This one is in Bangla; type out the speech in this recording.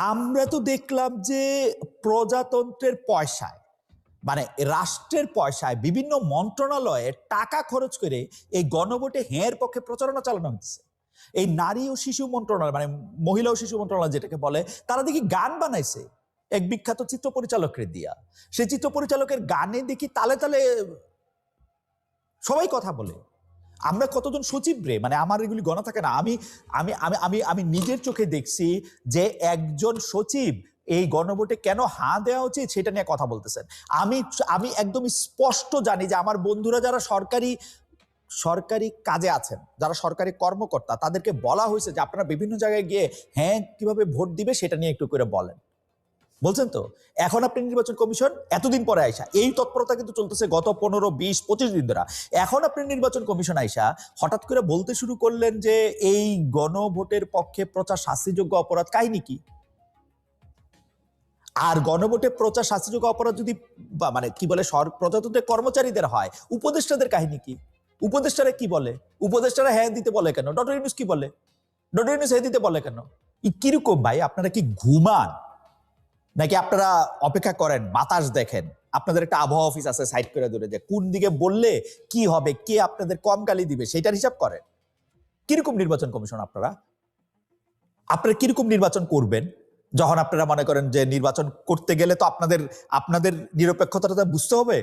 আমরা তো দেখলাম যে প্রজাতন্ত্রের পয়সায় মানে রাষ্ট্রের পয়সায় বিভিন্ন মন্ত্রণালয়ে টাকা খরচ করে এই গণভোটে হ্যাঁর পক্ষে প্রচারণা চালানো হচ্ছে। এই নারী ও শিশু মন্ত্রণালয় মানে মহিলা ও শিশু মন্ত্রণালয় যেটাকে বলে, তারা দেখি গান বানাইছে এক বিখ্যাত চিত্র পরিচালকের দিয়া। সেই চিত্র পরিচালকের গানে দেখি তালে তালে সবাই কথা বলে। আমরা কতজন সচিব রে, মানে আমার এগুলি গণা থাকে না। আমি আমি আমি আমি আমি নিজের চোখে দেখছি যে একজন সচিব এই গণভোটে কেন হাঁ দেওয়া উচিত সেটা নিয়ে কথা বলতেছেন। আমি আমি একদম স্পষ্ট জানি যে আমার বন্ধুরা যারা সরকারি সরকারি কাজে আছেন, যারা সরকারি কর্মকর্তা, তাদেরকে বলা হয়েছে যে আপনারা বিভিন্ন জায়গায় গিয়ে হ্যাঁ কিভাবে ভোট দিবে সেটা নিয়ে একটু করে বলেন। বলছেন তো। এখন আপনি নির্বাচন কমিশন এতদিন পরে আইসা, এই তৎপরতা কিন্তু চলতেছে গত 15, 20, 25 দিন ধরে। এখন আপনি নির্বাচন কমিশন আইসা হঠাৎ করে বলতে শুরু করলেন যে এই গণভোটের পক্ষে প্রচার শাস্তিযোগ্য অপরাধ। কাহিনী কি? আর গণভোটে প্রচার শাস্তিযোগ্য অপরাধ যদি মানে কি বলে প্রজাতন্ত্রের কর্মচারীদের হয়, উপদেষ্টাদের কাহিনী কি? উপদেষ্টারা কি বলে? উপদেষ্টারা হ্যাঁ দিতে বলে কেন? ডক্টর ইউনূস কি বলে? ডক্টর ইউনূস হ্যাঁ দিতে বলে কেন? কিরকম ভাই? আপনারা কি ঘুমান নাকি আপনারা অপেক্ষা করেন, বাতাস দেখেন? আপনাদের একটা আবহাওয়া অফিস আছে সাইড করে ধরে, যে কোন দিকে বললে কি হবে, কে আপনাদের কম গালি দিবে সেটার হিসাব করেন? কিরকম নির্বাচন কমিশন আপনারা? আপনারা কিরকম নির্বাচন করবেন যখন আপনারা মনে করেন যে নির্বাচন করতে গেলে তো আপনাদের আপনাদের নিরপেক্ষতাটা বুঝতে হবে?